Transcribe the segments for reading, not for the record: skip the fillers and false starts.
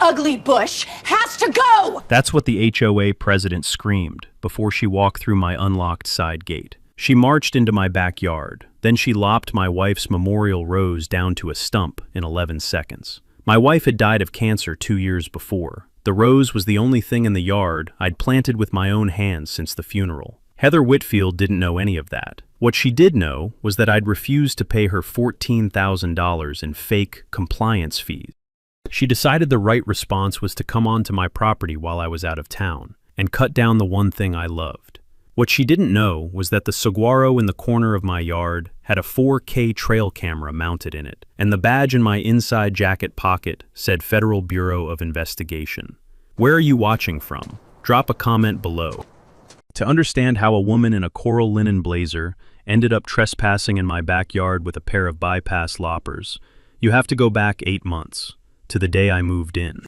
ugly bush has to go! That's what the HOA president screamed before she walked through my unlocked side gate. She marched into my backyard. Then she lopped my wife's memorial rose down to a stump in 11 seconds. My wife had died of cancer 2 years before. The rose was the only thing in the yard I'd planted with my own hands since the funeral. Heather Whitfield didn't know any of that. What she did know was that I'd refused to pay her $14,000 in fake compliance fees. She decided the right response was to come onto my property while I was out of town and cut down the one thing I loved. What she didn't know was that the saguaro in the corner of my yard had a 4K trail camera mounted in it, and the badge in my inside jacket pocket said Federal Bureau of Investigation. Where are you watching from? Drop a comment below. To understand how a woman in a coral linen blazer ended up trespassing in my backyard with a pair of bypass loppers, you have to go back 8 months, to the day I moved in.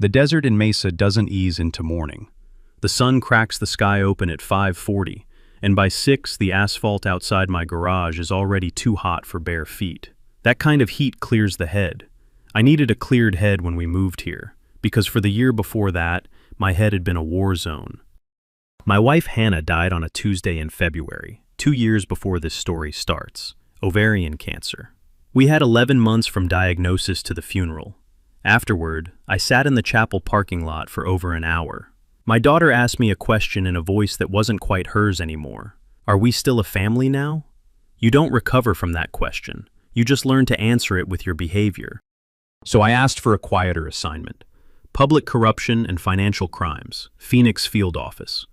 The desert in Mesa doesn't ease into morning. The sun cracks the sky open at 5:40, and by 6 the asphalt outside my garage is already too hot for bare feet. That kind of heat clears the head. I needed a cleared head when we moved here, because for the year before that, my head had been a war zone. My wife Hannah died on a Tuesday in February, 2 years before this story starts. Ovarian cancer. We had 11 months from diagnosis to the funeral. Afterward, I sat in the chapel parking lot for over an hour. My daughter asked me a question in a voice that wasn't quite hers anymore. Are we still a family now? You don't recover from that question. You just learn to answer it with your behavior. So I asked for a quieter assignment. Public corruption and financial crimes, Phoenix Field Office.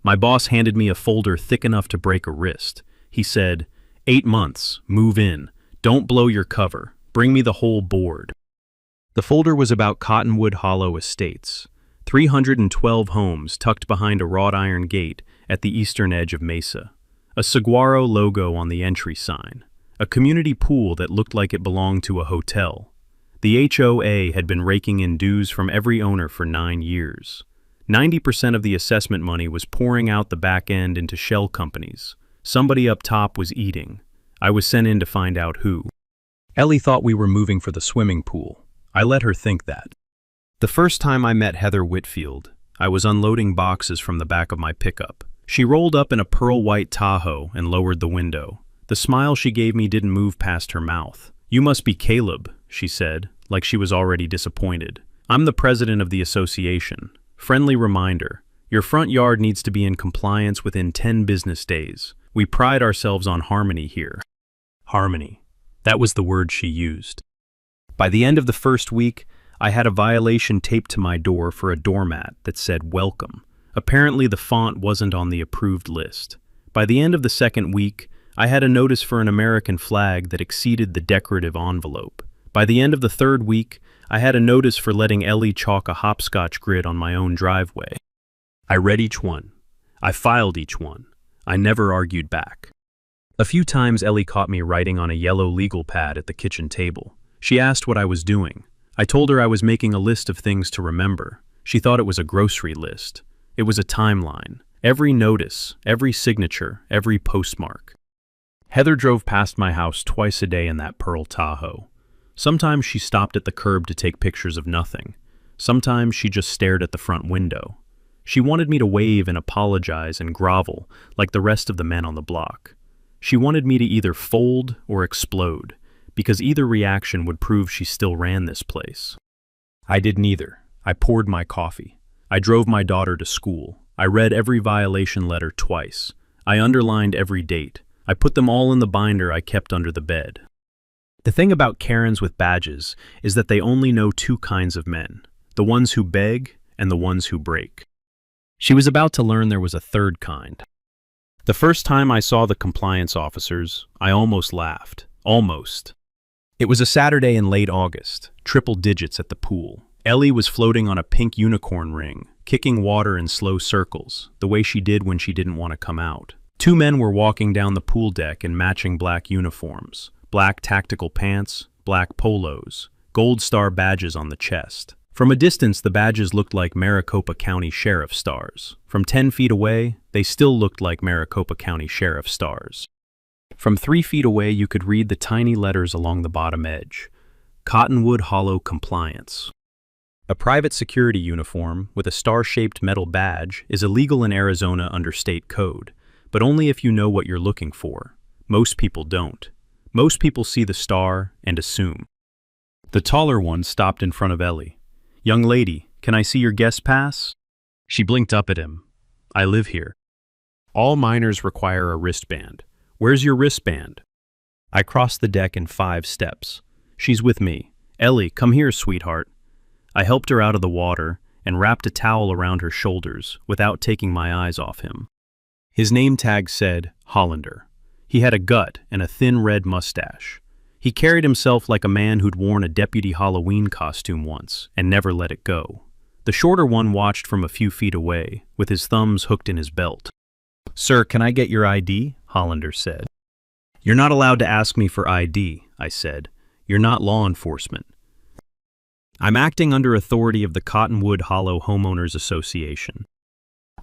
My boss handed me a folder thick enough to break a wrist. He said, 8 months, move in. Don't blow your cover. Bring me the whole board. The folder was about Cottonwood Hollow Estates. 312 homes tucked behind a wrought iron gate at the eastern edge of Mesa. A saguaro logo on the entry sign. A community pool that looked like it belonged to a hotel. The HOA had been raking in dues from every owner for 9 years. 90% of the assessment money was pouring out the back end into shell companies. Somebody up top was eating. I was sent in to find out who. Ellie thought we were moving for the swimming pool. I let her think that. The first time I met Heather Whitfield, I was unloading boxes from the back of my pickup. She rolled up in a pearl-white Tahoe and lowered the window. The smile she gave me didn't move past her mouth. You must be Caleb, she said, like she was already disappointed. I'm the president of the association. Friendly reminder, your front yard needs to be in compliance within 10 business days. We pride ourselves on harmony here. Harmony. That was the word she used. By the end of the first week, I had a violation taped to my door for a doormat that said welcome. Apparently the font wasn't on the approved list. By the end of the second week, I had a notice for an American flag that exceeded the decorative envelope. By the end of the third week, I had a notice for letting Ellie chalk a hopscotch grid on my own driveway. I read each one. I filed each one. I never argued back. A few times Ellie caught me writing on a yellow legal pad at the kitchen table. She asked what I was doing. I told her I was making a list of things to remember. She thought it was a grocery list. It was a timeline. Every notice, every signature, every postmark. Heather drove past my house twice a day in that pearl Tahoe. Sometimes she stopped at the curb to take pictures of nothing. Sometimes she just stared at the front window. She wanted me to wave and apologize and grovel like the rest of the men on the block. She wanted me to either fold or explode, because either reaction would prove she still ran this place. I did neither. I poured my coffee. I drove my daughter to school. I read every violation letter twice. I underlined every date. I put them all in the binder I kept under the bed. The thing about Karens with badges is that they only know 2 kinds of men, the ones who beg and the ones who break. She was about to learn there was a third kind. The first time I saw the compliance officers, I almost laughed. Almost. It was a Saturday in late August, triple digits at the pool. Ellie was floating on a pink unicorn ring, kicking water in slow circles, the way she did when she didn't want to come out. 2 men were walking down the pool deck in matching black uniforms, black tactical pants, black polos, gold star badges on the chest. From a distance, the badges looked like Maricopa County Sheriff stars. From 10 feet away, they still looked like Maricopa County Sheriff stars. From 3 feet away, you could read the tiny letters along the bottom edge. Cottonwood Hollow Compliance. A private security uniform with a star-shaped metal badge is illegal in Arizona under state code, but only if you know what you're looking for. Most people don't. Most people see the star and assume. The taller one stopped in front of Ellie. "Young lady, can I see your guest pass?" She blinked up at him. "I live here." "All minors require a wristband. Where's your wristband?" I crossed the deck in 5 steps. "She's with me. Ellie, come here, sweetheart." I helped her out of the water and wrapped a towel around her shoulders without taking my eyes off him. His name tag said Hollander. He had a gut and a thin red mustache. He carried himself like a man who'd worn a deputy Halloween costume once and never let it go. The shorter one watched from a few feet away, with his thumbs hooked in his belt. "Sir, can I get your ID?" Hollander said. "You're not allowed to ask me for ID," I said. "You're not law enforcement. I'm acting under authority of the Cottonwood Hollow Homeowners Association."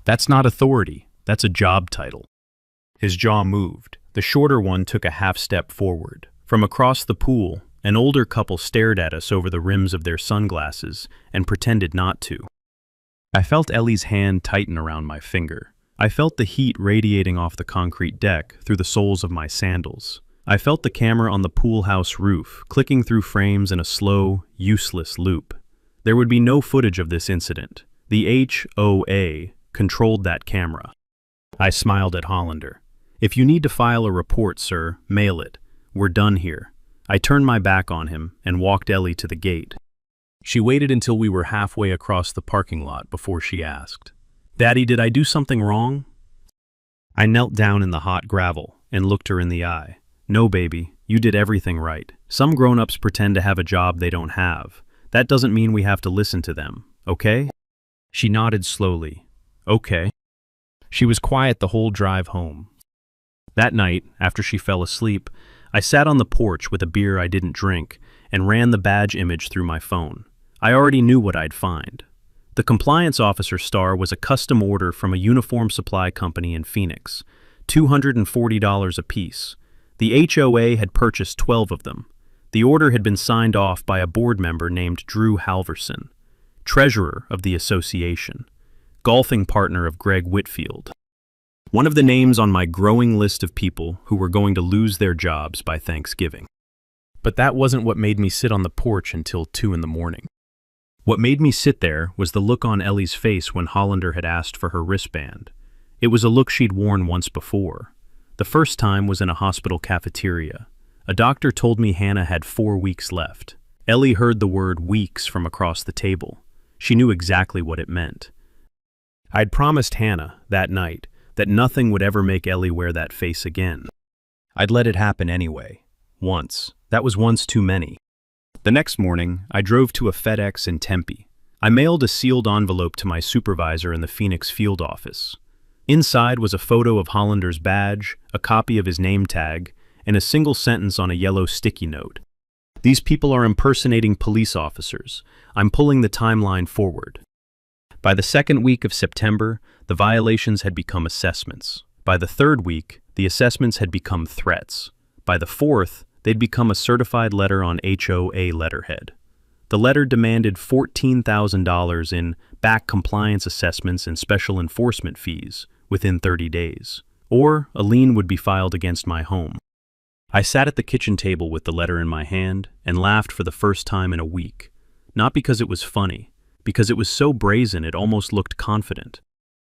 "That's not authority. That's a job title." His jaw moved. The shorter one took a half step forward. From across the pool, an older couple stared at us over the rims of their sunglasses and pretended not to. I felt Ellie's hand tighten around my finger. I felt the heat radiating off the concrete deck through the soles of my sandals. I felt the camera on the pool house roof clicking through frames in a slow, useless loop. There would be no footage of this incident. The HOA controlled that camera. I smiled at Hollander. "If you need to file a report, sir, mail it. We're done here." I turned my back on him and walked Ellie to the gate. She waited until we were halfway across the parking lot before she asked, "Daddy, did I do something wrong?" I knelt down in the hot gravel and looked her in the eye. "No, baby, you did everything right. Some grown-ups pretend to have a job they don't have. That doesn't mean we have to listen to them, okay?" She nodded slowly. "Okay." She was quiet the whole drive home. That night, after she fell asleep, I sat on the porch with a beer I didn't drink and ran the badge image through my phone. I already knew what I'd find. The compliance officer star was a custom order from a uniform supply company in Phoenix, $240 apiece. The HOA had purchased 12 of them. The order had been signed off by a board member named Drew Halverson, treasurer of the association, golfing partner of Greg Whitfield. One of the names on my growing list of people who were going to lose their jobs by Thanksgiving. But that wasn't what made me sit on the porch until 2 in the morning. What made me sit there was the look on Ellie's face when Hollander had asked for her wristband. It was a look she'd worn once before. The first time was in a hospital cafeteria. A doctor told me Hannah had 4 weeks left. Ellie heard the word weeks from across the table. She knew exactly what it meant. I'd promised Hannah, that night, that nothing would ever make Ellie wear that face again. I'd let it happen anyway. Once. That was once too many. The next morning, I drove to a FedEx in Tempe. I mailed a sealed envelope to my supervisor in the Phoenix field office. Inside was a photo of Hollander's badge, a copy of his name tag, and a single sentence on a yellow sticky note. "These people are impersonating police officers. I'm pulling the timeline forward." By the 2nd week of September, the violations had become assessments. By the 3rd week, the assessments had become threats. By the 4th, they'd become a certified letter on HOA letterhead. The letter demanded $14,000 in back compliance assessments and special enforcement fees within 30 days, or a lien would be filed against my home. I sat at the kitchen table with the letter in my hand and laughed for the first time in a week, not because it was funny, because it was so brazen it almost looked confident.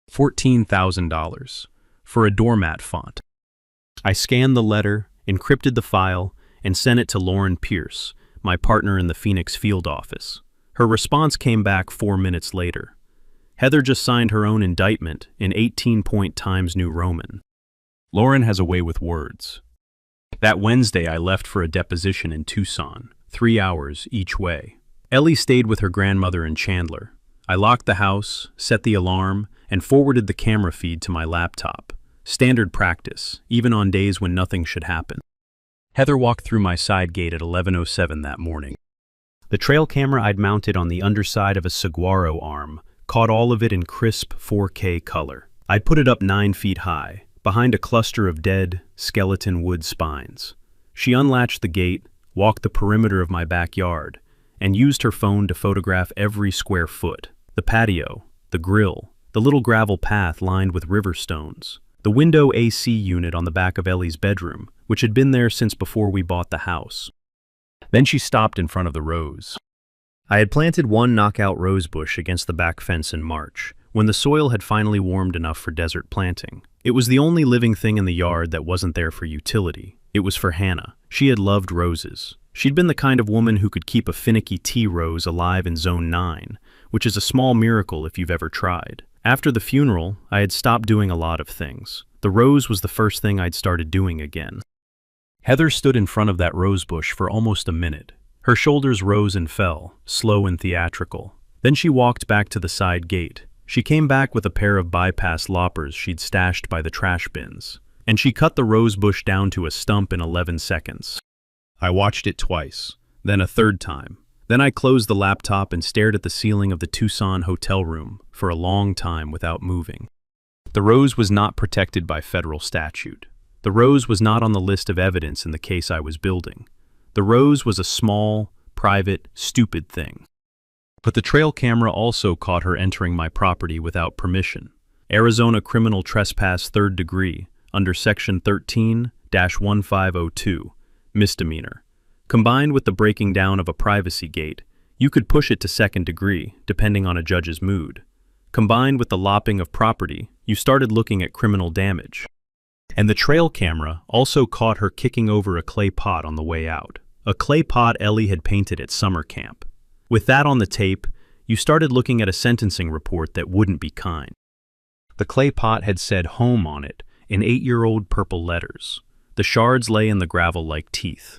$14,000 for a doormat font. I scanned the letter, encrypted the file, and sent it to Lauren Pierce, my partner in the Phoenix field office. Her response came back 4 minutes later. Heather just signed her own indictment in 18-point Times New Roman. Lauren has a way with words. That Wednesday, I left for a deposition in Tucson, 3 hours each way. Ellie stayed with her grandmother in Chandler. I locked the house, set the alarm, and forwarded the camera feed to my laptop. Standard practice, even on days when nothing should happen. Heather walked through my side gate at 11:07 that morning. The trail camera I'd mounted on the underside of a saguaro arm caught all of it in crisp 4K color. I'd put it up 9 feet high, behind a cluster of dead, skeleton wood spines. She unlatched the gate, walked the perimeter of my backyard, and used her phone to photograph every square foot. The patio, the grill, the little gravel path lined with river stones, the window AC unit on the back of Ellie's bedroom, which had been there since before we bought the house. Then she stopped in front of the rose. I had planted one knockout rose bush against the back fence in March, when the soil had finally warmed enough for desert planting. It was the only living thing in the yard that wasn't there for utility. It was for Hannah. She had loved roses. She'd been the kind of woman who could keep a finicky tea rose alive in Zone 9, which is a small miracle if you've ever tried. After the funeral, I had stopped doing a lot of things. The rose was the first thing I'd started doing again. Heather stood in front of that rose bush for almost a minute. Her shoulders rose and fell, slow and theatrical. Then she walked back to the side gate. She came back with a pair of bypass loppers she'd stashed by the trash bins, and she cut the rose bush down to a stump in 11 seconds. I watched it twice, then a third time. Then I closed the laptop and stared at the ceiling of the Tucson hotel room for a long time without moving. The rose was not protected by federal statute. The rose was not on the list of evidence in the case I was building. The rose was a small, private, stupid thing. But the trail camera also caught her entering my property without permission. Arizona criminal trespass 3rd degree under section 13-1502, misdemeanor. Combined with the breaking down of a privacy gate, you could push it to 2nd degree, depending on a judge's mood. Combined with the lopping of property, you started looking at criminal damage. And the trail camera also caught her kicking over a clay pot on the way out. A clay pot Ellie had painted at summer camp. With that on the tape, you started looking at a sentencing report that wouldn't be kind. The clay pot had said home on it in 8-year-old purple letters. The shards lay in the gravel like teeth.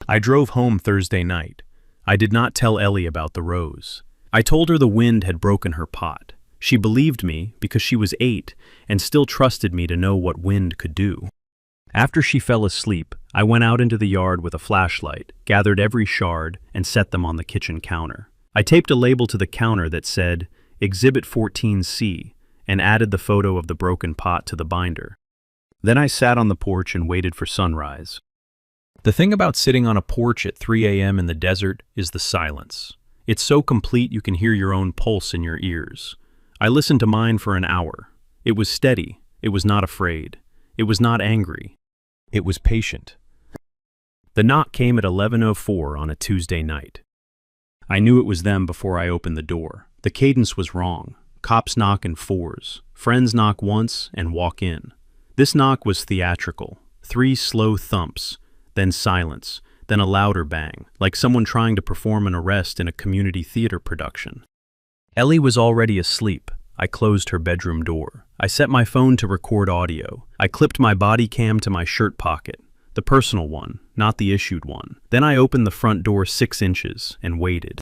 I drove home Thursday night. I did not tell Ellie about the rose. I told her the wind had broken her pot. She believed me because she was 8 and still trusted me to know what wind could do. After she fell asleep, I went out into the yard with a flashlight, gathered every shard, and set them on the kitchen counter. I taped a label to the counter that said, Exhibit 14C, and added the photo of the broken pot to the binder. Then I sat on the porch and waited for sunrise. The thing about sitting on a porch at 3 a.m. in the desert is the silence. It's so complete you can hear your own pulse in your ears. I listened to mine for an hour. It was steady. It was not afraid. It was not angry. It was patient. The knock came at 11:04 on a Tuesday night. I knew it was them before I opened the door. The cadence was wrong. Cops knock in 4s. Friends knock once and walk in. This knock was theatrical. 3 slow thumps, then silence, then a louder bang, like someone trying to perform an arrest in a community theater production. Ellie was already asleep. I closed her bedroom door. I set my phone to record audio. I clipped my body cam to my shirt pocket, the personal one, not the issued one. Then I opened the front door 6 inches and waited.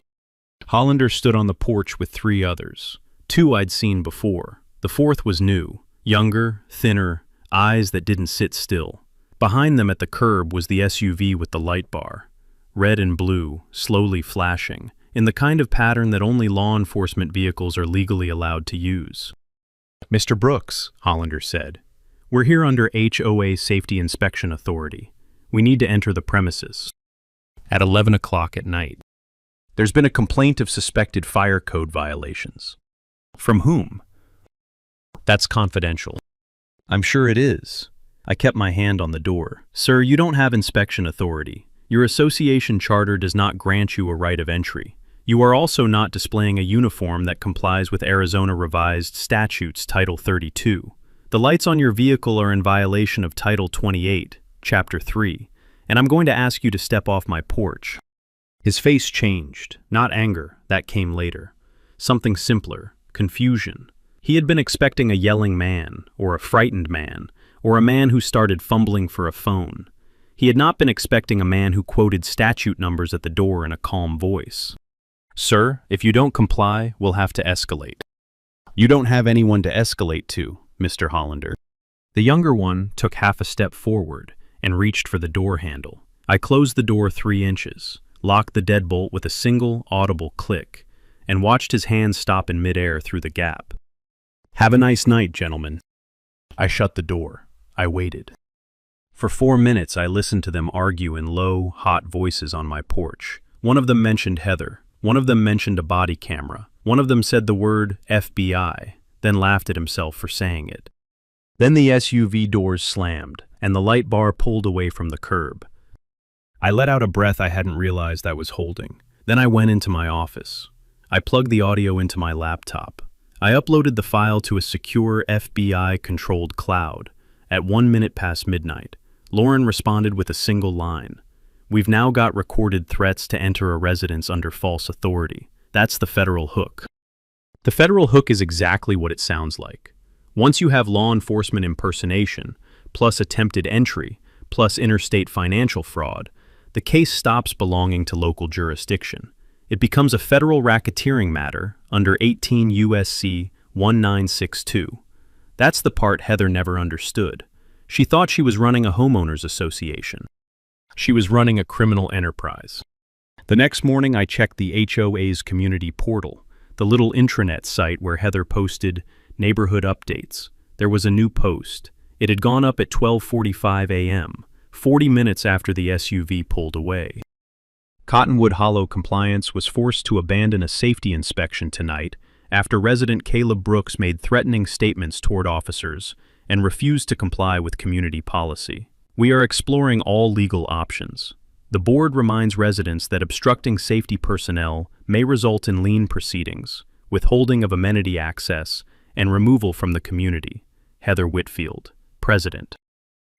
Hollander stood on the porch with 3 others. 2 I'd seen before. The 4th was new, younger, thinner, eyes that didn't sit still. Behind them at the curb was the SUV with the light bar, red and blue, slowly flashing, in the kind of pattern that only law enforcement vehicles are legally allowed to use. Mr. Brooks, Hollander said, we're here under HOA Safety Inspection Authority. We need to enter the premises. At 11 o'clock at night. There's been a complaint of suspected fire code violations. From whom? That's confidential. I'm sure it is. I kept my hand on the door. Sir, you don't have inspection authority. Your association charter does not grant you a right of entry. You are also not displaying a uniform that complies with Arizona Revised Statutes Title 32. The lights on your vehicle are in violation of Title 28, Chapter 3, and I'm going to ask you to step off my porch. His face changed, not anger, that came later. Something simpler, confusion. He had been expecting a yelling man, or a frightened man, or a man who started fumbling for a phone. He had not been expecting a man who quoted statute numbers at the door in a calm voice. Sir, if you don't comply, we'll have to escalate. You don't have anyone to escalate to, Mr. Hollander. The younger one took half a step forward and reached for the door handle. I closed the door 3 inches, locked the deadbolt with a single audible click, and watched his hand stop in midair through the gap. Have a nice night, gentlemen. I shut the door. I waited. For 4 minutes I listened to them argue in low, hot voices on my porch, One of them mentioned Heather. One of them mentioned a body camera. One of them said the word FBI, then laughed at himself for saying it. Then the SUV doors slammed, and the light bar pulled away from the curb. I let out a breath I hadn't realized I was holding. Then I went into my office. I plugged the audio into my laptop. I uploaded the file to a secure FBI-controlled cloud. At 1 minute past midnight, Lauren responded with a single line. "We've now got recorded threats to enter a residence under false authority." That's the federal hook. The federal hook is exactly what it sounds like. Once you have law enforcement impersonation, plus attempted entry, plus interstate financial fraud, the case stops belonging to local jurisdiction. It becomes a federal racketeering matter under 18 U.S.C. 1962. That's the part Heather never understood. She thought she was running a homeowners association. She was running a criminal enterprise. The next morning I checked the HOA's community portal, the little intranet site where Heather posted neighborhood updates. There was a new post. It had gone up at 12:45 a.m., 40 minutes after the SUV pulled away. Cottonwood Hollow Compliance was forced to abandon a safety inspection tonight after resident Caleb Brooks made threatening statements toward officers and refused to comply with community policy. We are exploring all legal options. The board reminds residents that obstructing safety personnel may result in lien proceedings, withholding of amenity access, and removal from the community. Heather Whitfield, President.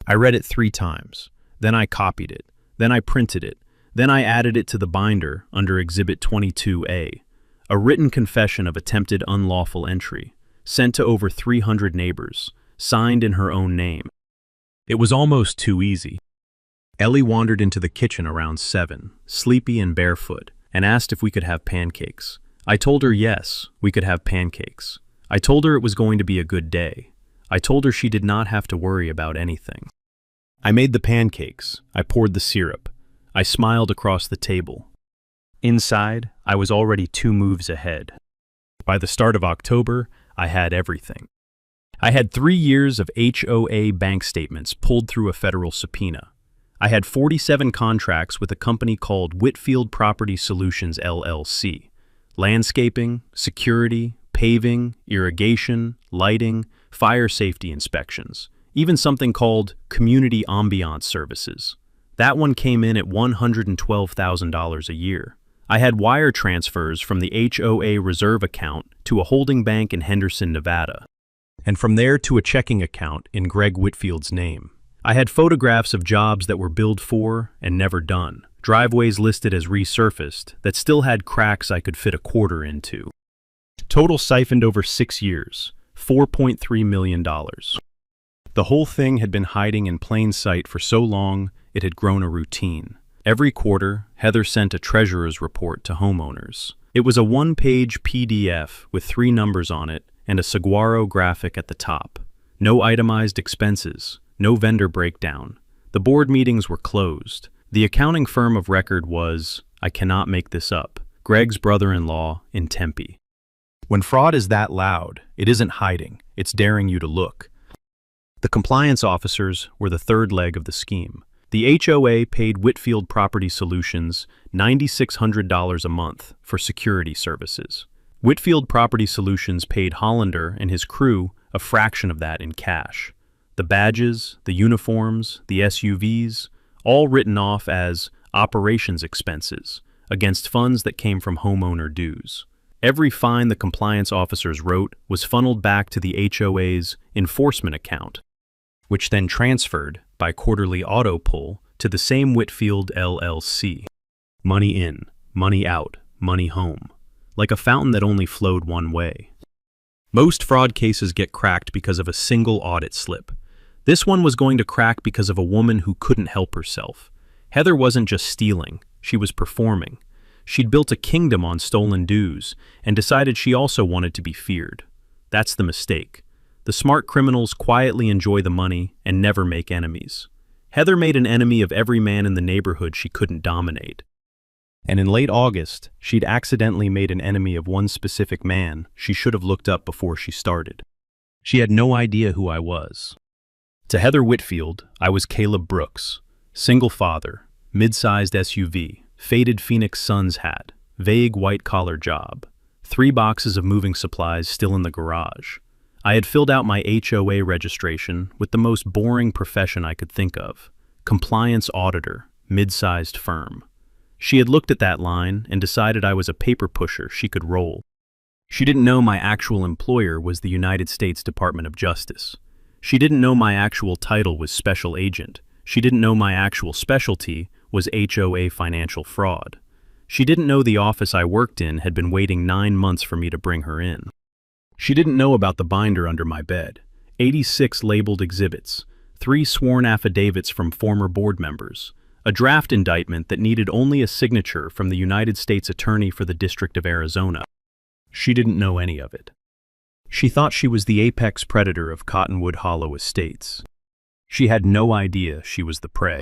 I read it 3 times. Then I copied it. Then I printed it. Then I added it to the binder under Exhibit 22A, a written confession of attempted unlawful entry, sent to over 300 neighbors, signed in her own name. It was almost too easy. Ellie wandered into the kitchen around 7, sleepy and barefoot, and asked if we could have pancakes. I told her yes, we could have pancakes. I told her it was going to be a good day. I told her she did not have to worry about anything. I made the pancakes. I poured the syrup. I smiled across the table. Inside, I was already 2 moves ahead. By the start of October, I had everything. I had 3 years of HOA bank statements pulled through a federal subpoena. I had 47 contracts with a company called Whitfield Property Solutions LLC. Landscaping, security, paving, irrigation, lighting, fire safety inspections, even something called community ambiance services. That one came in at $112,000 a year. I had wire transfers from the HOA reserve account to a holding bank in Henderson, Nevada, and from there to a checking account in Greg Whitfield's name. I had photographs of jobs that were billed for and never done, driveways listed as resurfaced that still had cracks I could fit a quarter into. Total siphoned over 6 years, $4.3 million. The whole thing had been hiding in plain sight for so long it had grown a routine. Every quarter, Heather sent a treasurer's report to homeowners. It was a 1-page PDF with 3 numbers on it and a saguaro graphic at the top. No itemized expenses, no vendor breakdown. The board meetings were closed. The accounting firm of record was, I cannot make this up, Greg's brother-in-law in Tempe. When fraud is that loud, it isn't hiding, it's daring you to look. The compliance officers were the third leg of the scheme. The HOA paid Whitfield Property Solutions $9,600 a month for security services. Whitfield Property Solutions paid Hollander and his crew a fraction of that in cash. The badges, the uniforms, the SUVs, all written off as operations expenses against funds that came from homeowner dues. Every fine the compliance officers wrote was funneled back to the HOA's enforcement account, which then transferred by quarterly auto pull to the same Whitfield LLC. Money in, money out, money home, like a fountain that only flowed one way. Most fraud cases get cracked because of a single audit slip. This one was going to crack because of a woman who couldn't help herself. Heather wasn't just stealing, she was performing. She'd built a kingdom on stolen dues and decided she also wanted to be feared. That's the mistake. The smart criminals quietly enjoy the money and never make enemies. Heather made an enemy of every man in the neighborhood she couldn't dominate. And in late August, she'd accidentally made an enemy of one specific man she should have looked up before she started. She had no idea who I was. To Heather Whitfield, I was Caleb Brooks, single father, mid-sized SUV, faded Phoenix Suns hat, vague white-collar job, 3 boxes of moving supplies still in the garage. I had filled out my HOA registration with the most boring profession I could think of, compliance auditor, mid-sized firm. She had looked at that line and decided I was a paper pusher she could roll. She didn't know my actual employer was the United States Department of Justice. She didn't know my actual title was special agent. She didn't know my actual specialty was HOA financial fraud. She didn't know the office I worked in had been waiting 9 months for me to bring her in. She didn't know about the binder under my bed, 86 labeled exhibits, 3 sworn affidavits from former board members, a draft indictment that needed only a signature from the United States Attorney for the District of Arizona. She didn't know any of it. She thought she was the apex predator of Cottonwood Hollow Estates. She had no idea she was the prey.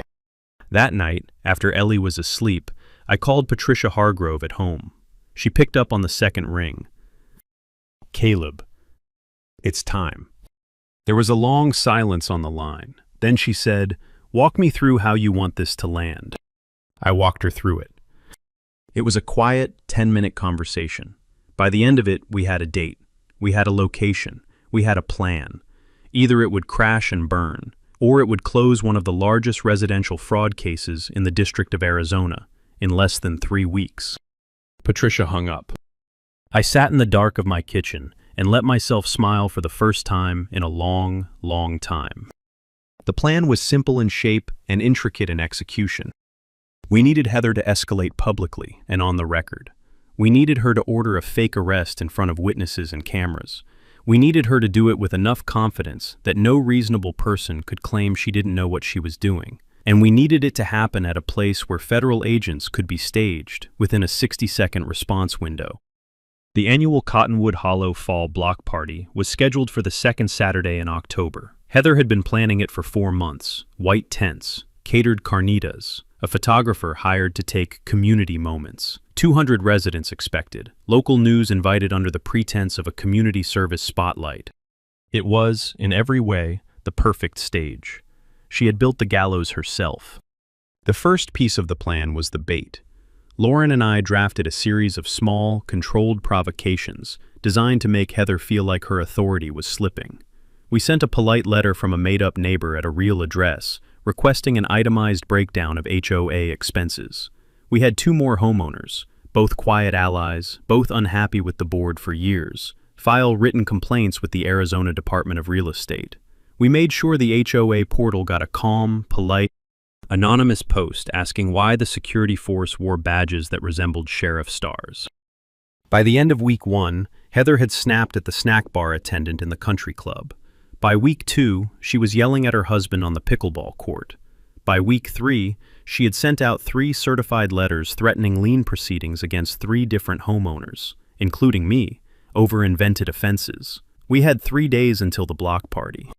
That night, after Ellie was asleep, I called Patricia Hargrove at home. She picked up on the second ring. "Caleb, it's time." There was a long silence on the line. Then she said, "Walk me through how you want this to land." I walked her through it. It was a quiet, 10-minute conversation. By the end of it, we had a date. We had a location. We had a plan. Either it would crash and burn, or it would close one of the largest residential fraud cases in the District of Arizona in less than 3 weeks. Patricia hung up. I sat in the dark of my kitchen and let myself smile for the first time in a long, long time. The plan was simple in shape and intricate in execution. We needed Heather to escalate publicly and on the record. We needed her to order a fake arrest in front of witnesses and cameras. We needed her to do it with enough confidence that no reasonable person could claim she didn't know what she was doing. And we needed it to happen at a place where federal agents could be staged within a 60-second response window. The annual Cottonwood Hollow Fall Block Party was scheduled for the second Saturday in October. Heather had been planning it for 4 months. White tents, catered carnitas, a photographer hired to take community moments, 200 residents expected, local news invited under the pretense of a community service spotlight. It was, in every way, the perfect stage. She had built the gallows herself. The first piece of the plan was the bait. Lauren and I drafted a series of small, controlled provocations designed to make Heather feel like her authority was slipping. We sent a polite letter from a made-up neighbor at a real address, requesting an itemized breakdown of HOA expenses. We had 2 more homeowners, both quiet allies, both unhappy with the board for years, file written complaints with the Arizona Department of Real Estate. We made sure the HOA portal got a calm, polite, anonymous post asking why the security force wore badges that resembled sheriff stars. By the end of week 1, Heather had snapped at the snack bar attendant in the country club. By week 2, she was yelling at her husband on the pickleball court. By week 3, she had sent out 3 certified letters threatening lien proceedings against 3 different homeowners, including me, over invented offenses. We had 3 days until the block party.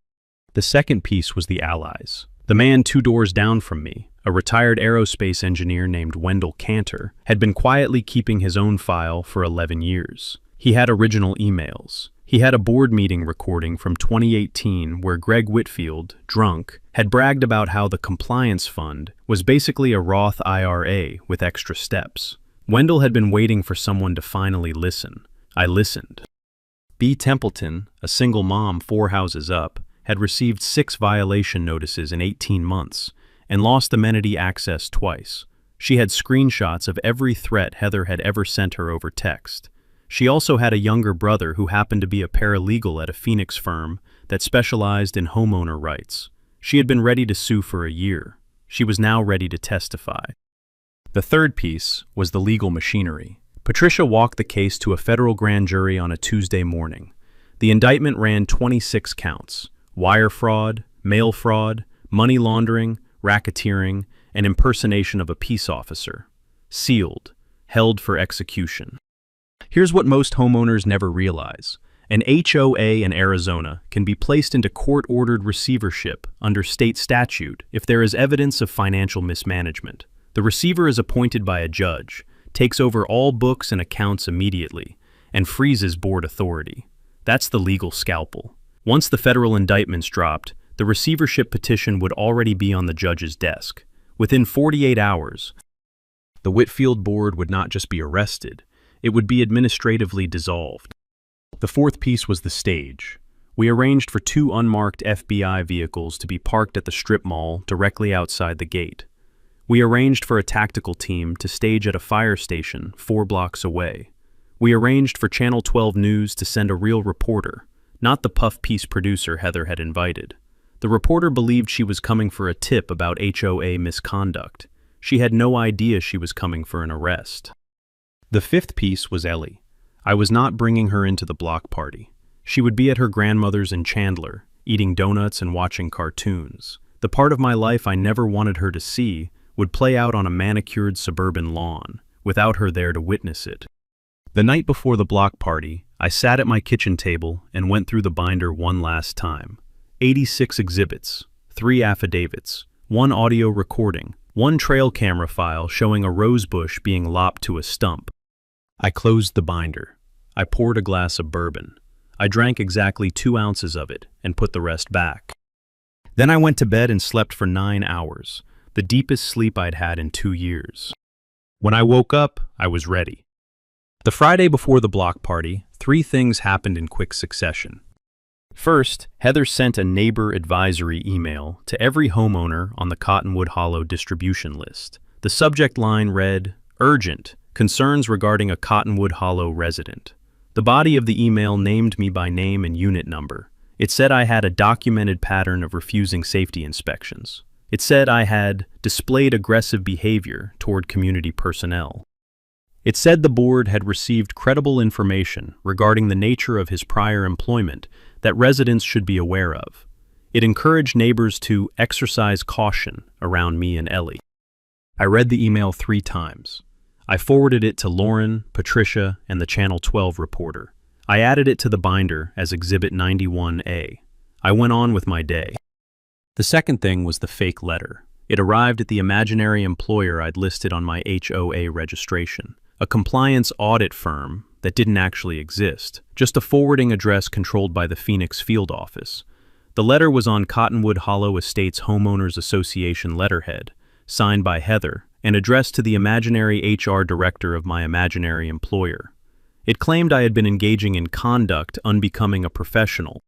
The second piece was the allies. The man 2 doors down from me, a retired aerospace engineer named Wendell Cantor, had been quietly keeping his own file for 11 years. He had original emails. He had a board meeting recording from 2018 where Greg Whitfield, drunk, had bragged about how the compliance fund was basically a Roth IRA with extra steps. Wendell had been waiting for someone to finally listen. I listened. B. Templeton, a single mom 4 houses up, had received 6 violation notices in 18 months and lost amenity access twice. She had screenshots of every threat Heather had ever sent her over text. She also had a younger brother who happened to be a paralegal at a Phoenix firm that specialized in homeowner rights. She had been ready to sue for a year. She was now ready to testify. The third piece was the legal machinery. Patricia walked the case to a federal grand jury on a Tuesday morning. The indictment ran 26 counts: wire fraud, mail fraud, money laundering, racketeering, and impersonation of a peace officer. Sealed, held for execution. Here's what most homeowners never realize. An HOA in Arizona can be placed into court-ordered receivership under state statute if there is evidence of financial mismanagement. The receiver is appointed by a judge, takes over all books and accounts immediately, and freezes board authority. That's the legal scalpel. Once the federal indictment's dropped, the receivership petition would already be on the judge's desk. Within 48 hours, The Whitfield board would not just be arrested, it would be administratively dissolved. The fourth piece was the stage. We arranged for 2 unmarked FBI vehicles to be parked at the strip mall directly outside the gate. We arranged for a tactical team to stage at a fire station 4 blocks away. We arranged for Channel 12 News to send a real reporter, not the puff piece producer Heather had invited. The reporter believed she was coming for a tip about HOA misconduct. She had no idea she was coming for an arrest. The fifth piece was Ellie. I was not bringing her into the block party. She would be at her grandmother's in Chandler, eating donuts and watching cartoons. The part of my life I never wanted her to see would play out on a manicured suburban lawn, without her there to witness it. The night before the block party, I sat at my kitchen table and went through the binder one last time. 86 exhibits, 3 affidavits, 1 audio recording, 1 trail camera file showing a rose bush being lopped to a stump. I closed the binder. I poured a glass of bourbon. I drank exactly 2 ounces of it and put the rest back. Then I went to bed and slept for 9 hours, the deepest sleep I'd had in 2 years. When I woke up, I was ready. The Friday before the block party, 3 things happened in quick succession. First, Heather sent a neighbor advisory email to every homeowner on the Cottonwood Hollow distribution list. The subject line read, "Urgent, concerns regarding a Cottonwood Hollow resident." The body of the email named me by name and unit number. It said I had a documented pattern of refusing safety inspections. It said I had displayed aggressive behavior toward community personnel. It said the board had received credible information regarding the nature of his prior employment that residents should be aware of. It encouraged neighbors to exercise caution around me and Ellie. I read the email 3 times. I forwarded it to Lauren, Patricia, and the Channel 12 reporter. I added it to the binder as Exhibit 91A. I went on with my day. The second thing was the fake letter. It arrived at the imaginary employer I'd listed on my HOA registration, a compliance audit firm that didn't actually exist, just a forwarding address controlled by the Phoenix field office. The letter was on Cottonwood Hollow Estates Homeowners Association letterhead, signed by Heather, and addressed to the imaginary HR director of my imaginary employer. It claimed I had been engaging in conduct unbecoming a professional,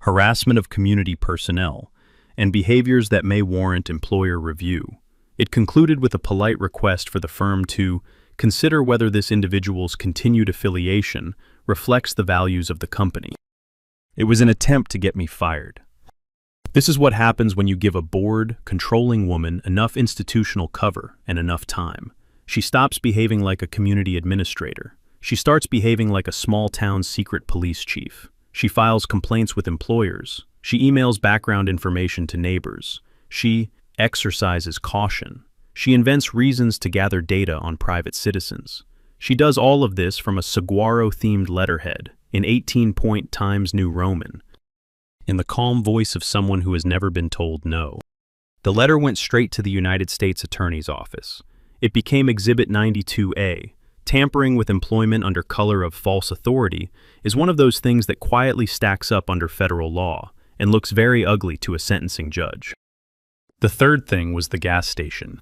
harassment of community personnel, and behaviors that may warrant employer review. It concluded with a polite request for the firm to consider whether this individual's continued affiliation reflects the values of the company. It was an attempt to get me fired. This is what happens when you give a bored, controlling woman enough institutional cover and enough time. She stops behaving like a community administrator. She starts behaving like a small-town secret police chief. She files complaints with employers. She emails background information to neighbors. She exercises caution. She invents reasons to gather data on private citizens. She does all of this from a saguaro-themed letterhead in 18-point Times New Roman, in the calm voice of someone who has never been told no. The letter went straight to the United States Attorney's Office. It became Exhibit 92A. Tampering with employment under color of false authority is one of those things that quietly stacks up under federal law and looks very ugly to a sentencing judge. The third thing was the gas station.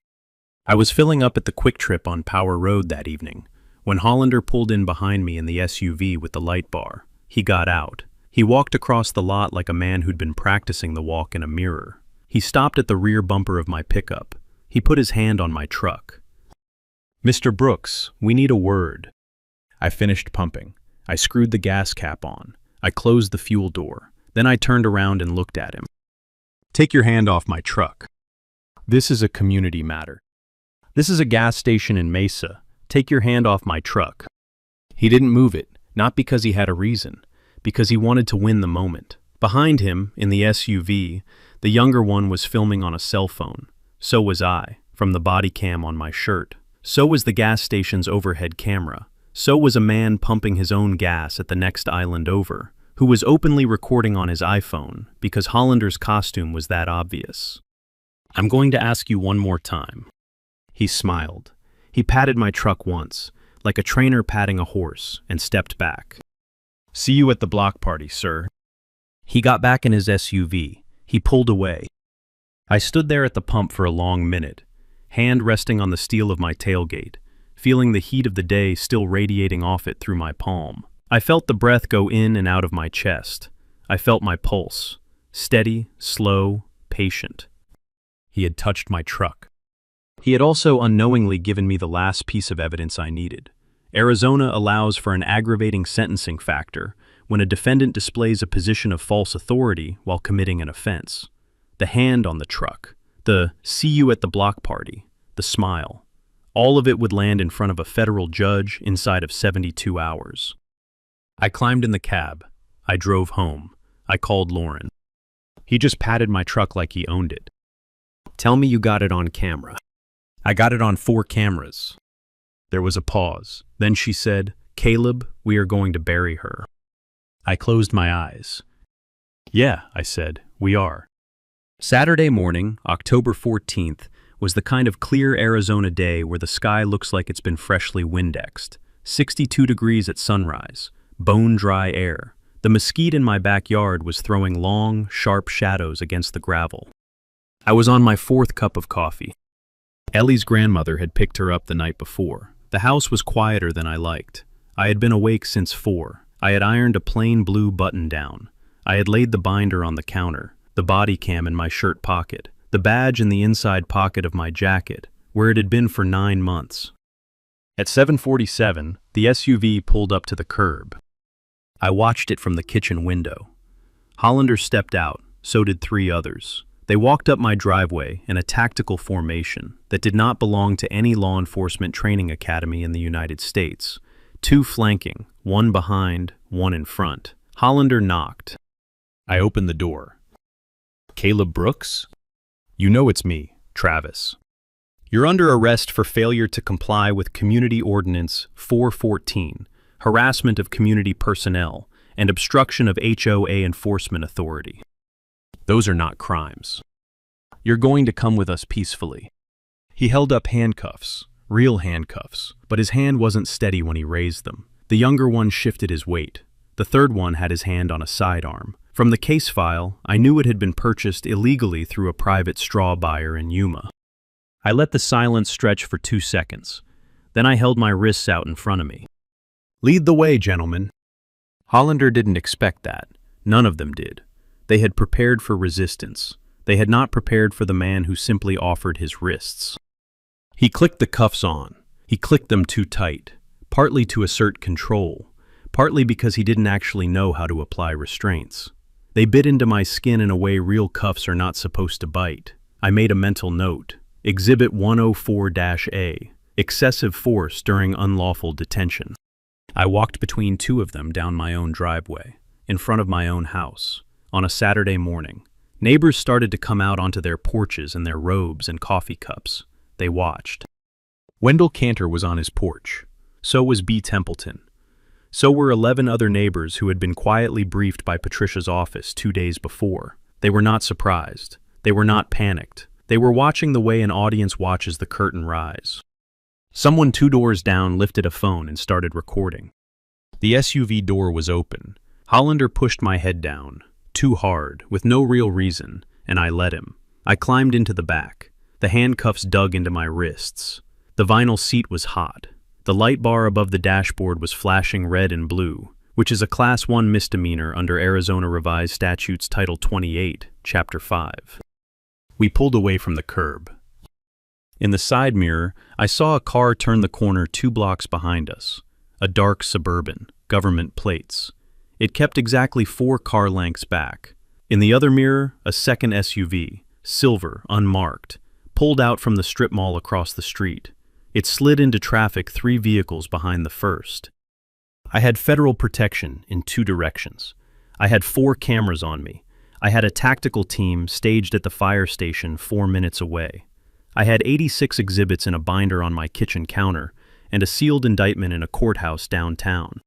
I was filling up at the Quick Trip on Power Road that evening when Hollander pulled in behind me in the SUV with the light bar. He got out. He walked across the lot like a man who'd been practicing the walk in a mirror. He stopped at the rear bumper of my pickup. He put his hand on my truck. "Mr. Brooks, we need a word." I finished pumping. I screwed the gas cap on. I closed the fuel door. Then I turned around and looked at him. "Take your hand off my truck. This is a community matter. This is a gas station in Mesa. Take your hand off my truck." He didn't move it, not because he had a reason, because he wanted to win the moment. Behind him, in the SUV, the younger one was filming on a cell phone. So was I, from the body cam on my shirt. So was the gas station's overhead camera. So was a man pumping his own gas at the next island over, who was openly recording on his iPhone because Hollander's costume was that obvious. "I'm going to ask you one more time." He smiled. He patted my truck once, like a trainer patting a horse, and stepped back. "See you at the block party, sir." He got back in his SUV. He pulled away. I stood there at the pump for a long minute. hand resting on the steel of my tailgate, feeling the heat of the day still radiating off it through my palm. I felt the breath go in and out of my chest. I felt my pulse, steady, slow, patient. He had touched my truck. He had also unknowingly given me the last piece of evidence I needed. Arizona allows for an aggravating sentencing factor when a defendant displays a position of false authority while committing an offense. The hand on the truck, the "see you at the block party," the smile, all of it would land in front of a federal judge inside of 72 hours. I climbed in the cab. I drove home. I called Lauren. He just patted my truck like he owned it. "Tell me you got it on camera." "I got it on 4 cameras. There was a pause. Then she said, "Caleb, we are going to bury her." I closed my eyes. "Yeah," I said, "we are." Saturday morning, October 14th, was the kind of clear Arizona day where the sky looks like it's been freshly Windexed. 62 degrees at sunrise, bone-dry air. The mesquite in my backyard was throwing long, sharp shadows against the gravel. I was on my 4th cup of coffee. Ellie's grandmother had picked her up the night before. The house was quieter than I liked. I had been awake since 4. I had ironed a plain blue button-down. I had laid the binder on the counter, the body cam in my shirt pocket, the badge in the inside pocket of my jacket, where it had been for 9 months. At 7:47, the SUV pulled up to the curb. I watched it from the kitchen window. Hollander stepped out, so did 3 others. They walked up my driveway in a tactical formation that did not belong to any law enforcement training academy in the United States. 2 flanking, 1 behind, 1 in front. Hollander knocked. I opened the door. "Caleb Brooks?" "You know it's me, Travis. You're under arrest for failure to comply with Community Ordinance 414, harassment of community personnel, and obstruction of HOA enforcement authority. Those are not crimes. You're going to come with us peacefully." He held up handcuffs, real handcuffs, but his hand wasn't steady when he raised them. The younger one shifted his weight. The 3rd one had his hand on a sidearm. From the case file, I knew it had been purchased illegally through a private straw buyer in Yuma. I let the silence stretch for 2 seconds. Then I held my wrists out in front of me. "Lead the way, gentlemen." Hollander didn't expect that. None of them did. They had prepared for resistance. They had not prepared for the man who simply offered his wrists. He clicked the cuffs on. He clicked them too tight, partly to assert control, partly because he didn't actually know how to apply restraints. They bit into my skin in a way real cuffs are not supposed to bite. I made a mental note. Exhibit 104-A, excessive force during unlawful detention. I walked between 2 of them down my own driveway, in front of my own house. On a Saturday morning, neighbors started to come out onto their porches in their robes and coffee cups. They watched. Wendell Cantor was on his porch. So was B. Templeton. So were 11 other neighbors who had been quietly briefed by Patricia's office 2 days before. They were not surprised. They were not panicked. They were watching the way an audience watches the curtain rise. Someone 2 doors down lifted a phone and started recording. The SUV door was open. Hollander pushed my head down. Too hard, with no real reason, and I let him. I climbed into the back. The handcuffs dug into my wrists. The vinyl seat was hot. The light bar above the dashboard was flashing red and blue, which is a Class 1 misdemeanor under Arizona Revised Statutes Title 28, Chapter 5. We pulled away from the curb. In the side mirror, I saw a car turn the corner 2 blocks behind us. A dark Suburban, government plates. It kept exactly 4 car lengths back. In the other mirror, a second SUV, silver, unmarked, pulled out from the strip mall across the street. It slid into traffic 3 vehicles behind the first. I had federal protection in 2 directions. I had 4 cameras on me. I had a tactical team staged at the fire station 4 minutes away. I had 86 exhibits in a binder on my kitchen counter and a sealed indictment in a courthouse downtown.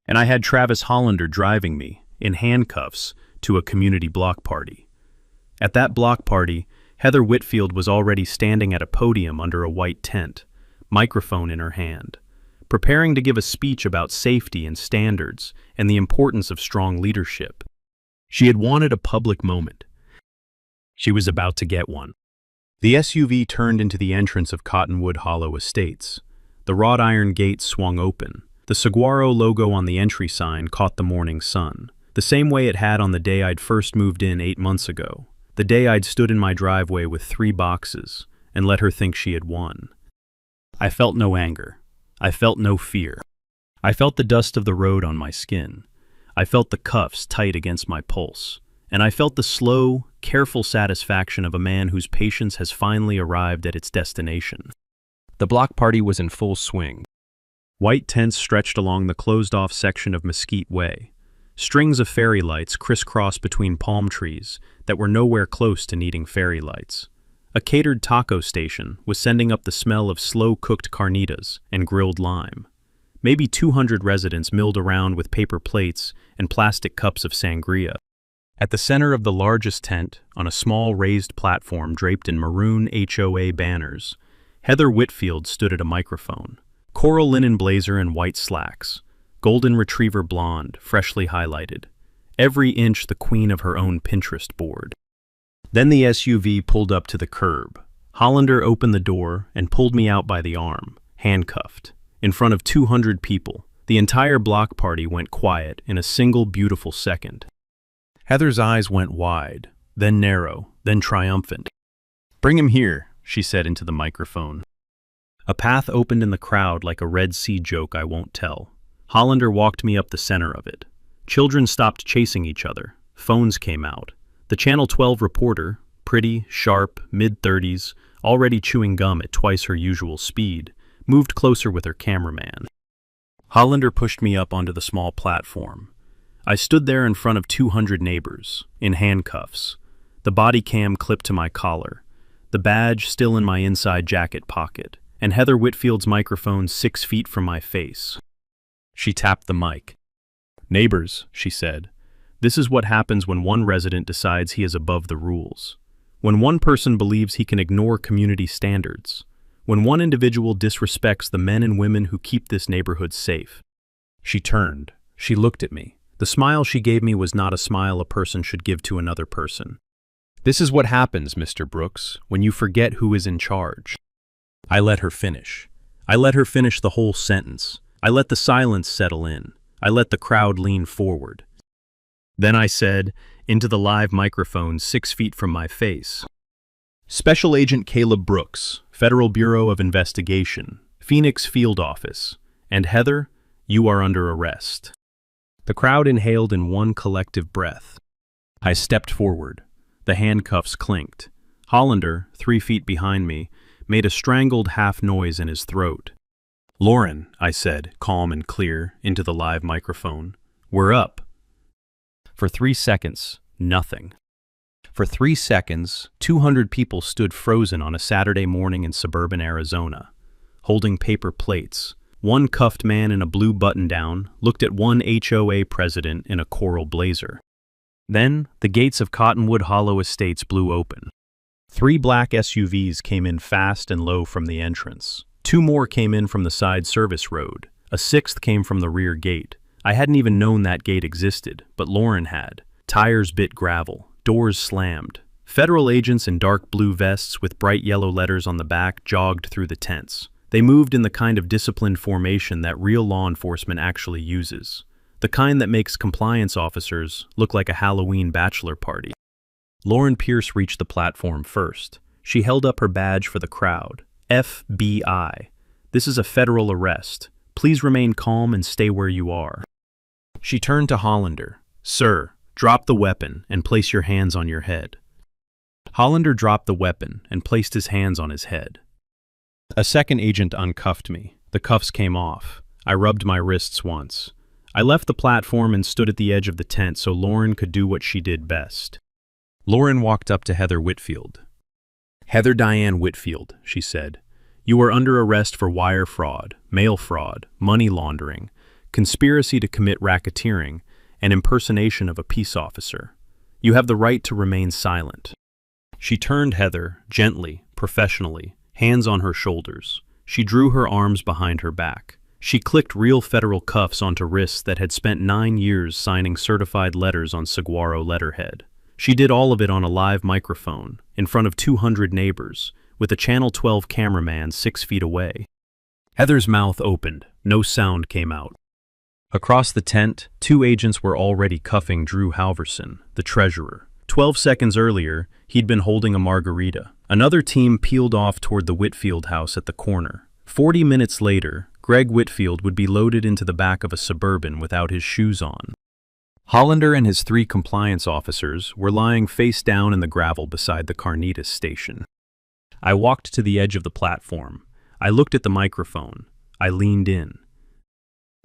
And I had Travis Hollander driving me, in handcuffs, to a community block party. At that block party, Heather Whitfield was already standing at a podium under a white tent, microphone in her hand, preparing to give a speech about safety and standards and the importance of strong leadership. She had wanted a public moment. She was about to get one. The SUV turned into the entrance of Cottonwood Hollow Estates. The wrought iron gate swung open. The Saguaro logo on the entry sign caught the morning sun, the same way it had on the day I'd first moved in 8 months ago, the day I'd stood in my driveway with 3 boxes and let her think she had won. I felt no anger. I felt no fear. I felt the dust of the road on my skin. I felt the cuffs tight against my pulse. And I felt the slow, careful satisfaction of a man whose patience has finally arrived at its destination. The block party was in full swing. White tents stretched along the closed-off section of Mesquite Way. Strings of fairy lights crisscrossed between palm trees that were nowhere close to needing fairy lights. A catered taco station was sending up the smell of slow-cooked carnitas and grilled lime. Maybe 200 residents milled around with paper plates and plastic cups of sangria. At the center of the largest tent, on a small raised platform draped in maroon HOA banners, Heather Whitfield stood at a microphone. Coral linen blazer and white slacks, golden retriever blonde, freshly highlighted. Every inch the queen of her own Pinterest board. Then the SUV pulled up to the curb. Hollander opened the door and pulled me out by the arm, handcuffed. In front of 200 people, the entire block party went quiet in a single beautiful second. Heather's eyes went wide, then narrow, then triumphant. "Bring him here," she said into the microphone. A path opened in the crowd like a Red Sea joke I won't tell. Hollander walked me up the center of it. Children stopped chasing each other. Phones came out. The Channel 12 reporter, pretty, sharp, mid-30s, already chewing gum at twice her usual speed, moved closer with her cameraman. Hollander pushed me up onto the small platform. I stood there in front of 200 neighbors, in handcuffs, the body cam clipped to my collar, the badge still in my inside jacket pocket, and Heather Whitfield's microphone 6 feet from my face. She tapped the mic. "Neighbors," she said, "this is what happens when one resident decides he is above the rules. When one person believes he can ignore community standards. When one individual disrespects the men and women who keep this neighborhood safe." She turned. She looked at me. The smile she gave me was not a smile a person should give to another person. "This is what happens, Mr. Brooks, when you forget who is in charge." I let her finish. I let her finish the whole sentence. I let the silence settle in. I let the crowd lean forward. Then I said, into the live microphone 6 feet from my face, "Special Agent Caleb Brooks, Federal Bureau of Investigation, Phoenix Field Office, and Heather, you are under arrest." The crowd inhaled in one collective breath. I stepped forward. The handcuffs clinked. Hollander, 3 feet behind me, made a strangled half noise in his throat. "Lauren," I said, calm and clear, into the live microphone, "we're up." For 3 seconds, nothing. For 3 seconds, 200 people stood frozen on a Saturday morning in suburban Arizona, holding paper plates. One cuffed man in a blue button-down looked at one HOA president in a coral blazer. Then, the gates of Cottonwood Hollow Estates blew open. 3 black SUVs came in fast and low from the entrance. 2 more came in from the side service road. A 6th came from the rear gate. I hadn't even known that gate existed, but Lauren had. Tires bit gravel. Doors slammed. Federal agents in dark blue vests with bright yellow letters on the back jogged through the tents. They moved in the kind of disciplined formation that real law enforcement actually uses. The kind that makes compliance officers look like a Halloween bachelor party. Lauren Pierce reached the platform first. She held up her badge for the crowd. FBI. This is a federal arrest. Please remain calm and stay where you are. She turned to Hollander. "Sir, drop the weapon and place your hands on your head." Hollander dropped the weapon and placed his hands on his head. A second agent uncuffed me. The cuffs came off. I rubbed my wrists once. I left the platform and stood at the edge of the tent so Lauren could do what she did best. Lauren walked up to Heather Whitfield. "Heather Diane Whitfield," she said, "you are under arrest for wire fraud, mail fraud, money laundering, conspiracy to commit racketeering, and impersonation of a peace officer. You have the right to remain silent." She turned Heather, gently, professionally, hands on her shoulders. She drew her arms behind her back. She clicked real federal cuffs onto wrists that had spent 9 years signing certified letters on saguaro letterhead. She did all of it on a live microphone, in front of 200 neighbors, with a Channel 12 cameraman 6 feet away. Heather's mouth opened. No sound came out. Across the tent, 2 agents were already cuffing Drew Halverson, the treasurer. 12 seconds earlier, he'd been holding a margarita. Another team peeled off toward the Whitfield house at the corner. 40 minutes later, Greg Whitfield would be loaded into the back of a Suburban without his shoes on. Hollander and his 3 compliance officers were lying face down in the gravel beside the Carnitas station. I walked to the edge of the platform. I looked at the microphone. I leaned in.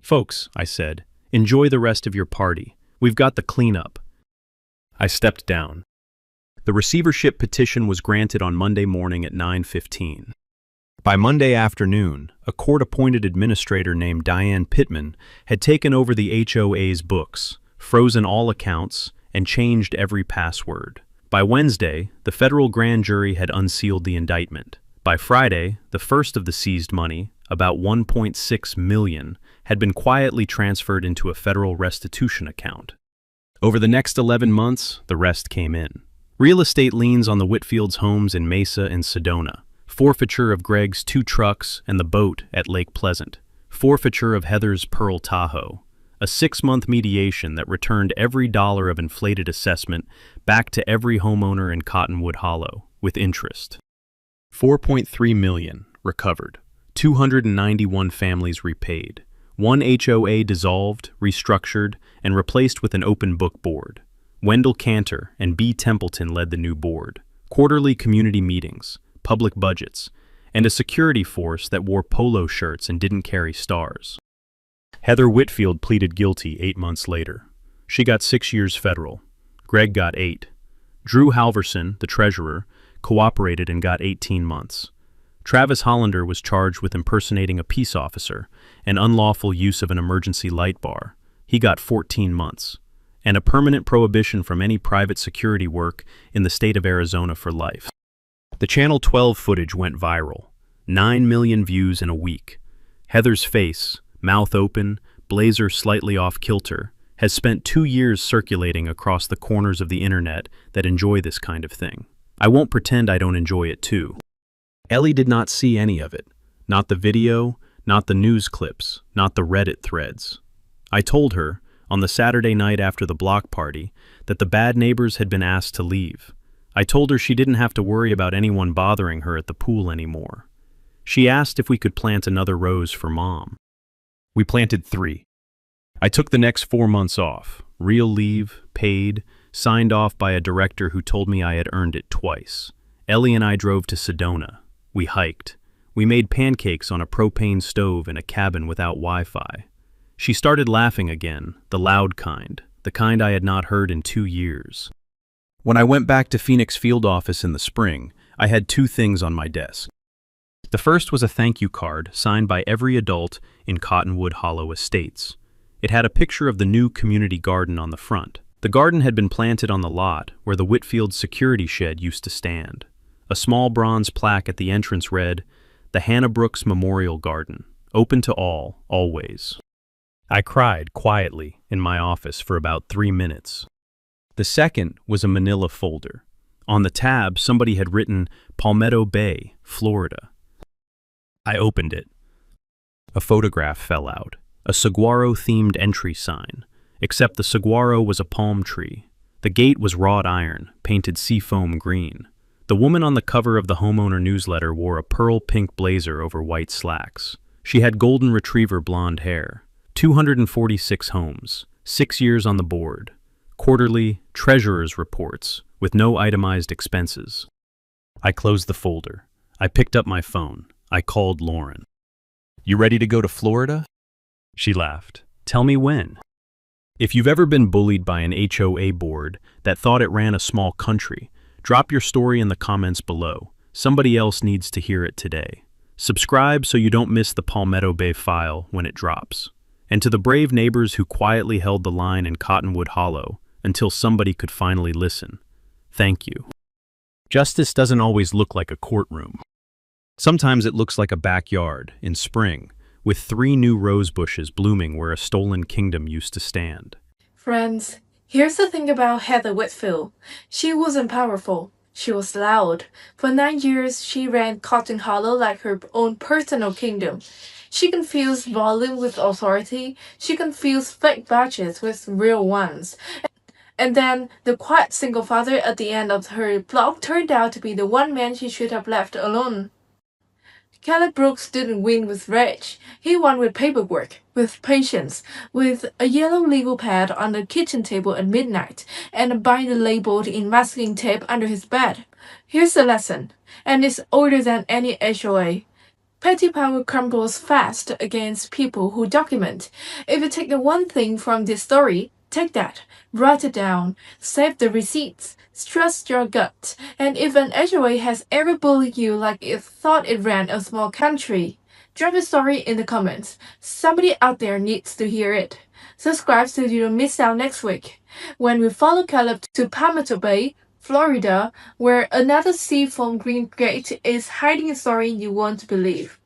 "Folks," I said, "enjoy the rest of your party. We've got the cleanup." I stepped down. The receivership petition was granted on Monday morning at 9:15. By Monday afternoon, a court-appointed administrator named Diane Pittman had taken over the HOA's books, frozen all accounts, and changed every password. By Wednesday, the federal grand jury had unsealed the indictment. By Friday, the first of the seized money, about $1.6 million, had been quietly transferred into a federal restitution account. Over the next 11 months, the rest came in. Real estate liens on the Whitfield's homes in Mesa and Sedona, forfeiture of Greg's 2 trucks and the boat at Lake Pleasant, forfeiture of Heather's Pearl Tahoe, a 6-month mediation that returned every dollar of inflated assessment back to every homeowner in Cottonwood Hollow, with interest. $4.3 million recovered, 291 families repaid, 1 HOA dissolved, restructured, and replaced with an open book board. Wendell Cantor and B. Templeton led the new board, quarterly community meetings, public budgets, and a security force that wore polo shirts and didn't carry stars. Heather Whitfield pleaded guilty 8 months later. She got 6 years federal. Greg got 8. Drew Halverson, the treasurer, cooperated and got 18 months. Travis Hollander was charged with impersonating a peace officer and unlawful use of an emergency light bar. He got 14 months. And a permanent prohibition from any private security work in the state of Arizona for life. The Channel 12 footage went viral. 9 million views in a week. Heather's face, mouth open, blazer slightly off kilter, has spent 2 years circulating across the corners of the internet that enjoy this kind of thing. I won't pretend I don't enjoy it too. Ellie did not see any of it. Not the video, not the news clips, not the Reddit threads. I told her, on the Saturday night after the block party, that the bad neighbors had been asked to leave. I told her she didn't have to worry about anyone bothering her at the pool anymore. She asked if we could plant another rose for Mom. We planted 3. I took the next 4 months off, real leave, paid, signed off by a director who told me I had earned it twice. Ellie and I drove to Sedona. We hiked. We made pancakes on a propane stove in a cabin without Wi-Fi. She started laughing again, the loud kind, the kind I had not heard in 2 years. When I went back to Phoenix field office in the spring, I had 2 things on my desk. The first was a thank you card signed by every adult in Cottonwood Hollow Estates. It had a picture of the new community garden on the front. The garden had been planted on the lot where the Whitfield security shed used to stand. A small bronze plaque at the entrance read, "The Hannah Brooks Memorial Garden, open to all, always." I cried quietly in my office for about 3 minutes. The second was a manila folder. On the tab, somebody had written Palmetto Bay, Florida. I opened it. A photograph fell out, a saguaro-themed entry sign, except the saguaro was a palm tree. The gate was wrought iron, painted seafoam green. The woman on the cover of the homeowner newsletter wore a pearl pink blazer over white slacks. She had golden retriever blonde hair. 246 homes, 6 years on the board. Quarterly treasurer's reports with no itemized expenses. I closed the folder. I picked up my phone. I called Lauren. "You ready to go to Florida?" She laughed. "Tell me when." If you've ever been bullied by an HOA board that thought it ran a small country, drop your story in the comments below. Somebody else needs to hear it today. Subscribe so you don't miss the Palmetto Bay file when it drops. And to the brave neighbors who quietly held the line in Cottonwood Hollow until somebody could finally listen, thank you. Justice doesn't always look like a courtroom. Sometimes it looks like a backyard in spring, with 3 new rose bushes blooming where a stolen kingdom used to stand. Friends, Here's the thing about Heather Whitfield. She wasn't powerful. She was loud. For 9 years, she ran Cotton Hollow like her own personal kingdom. She confused volume with authority. She confused fake badges with real ones. And then the quiet single father at the end of her blog turned out to be the one man she should have left alone. Caleb Brooks didn't win with rage. He won with paperwork, with patience, with a yellow legal pad on the kitchen table at midnight, and a binder labeled in masking tape under his bed. Here's the lesson, and it's older than any HOA. Petty power crumbles fast against people who document. If you take the one thing from this story, take that, write it down, save the receipts, trust your gut, and if an HOA has ever bullied you like it thought it ran a small country, drop a story in the comments. Somebody out there needs to hear it. Subscribe so you don't miss out next week, when we follow Caleb to Palmetto Bay, Florida, where another seafoam green gate is hiding a story you won't believe.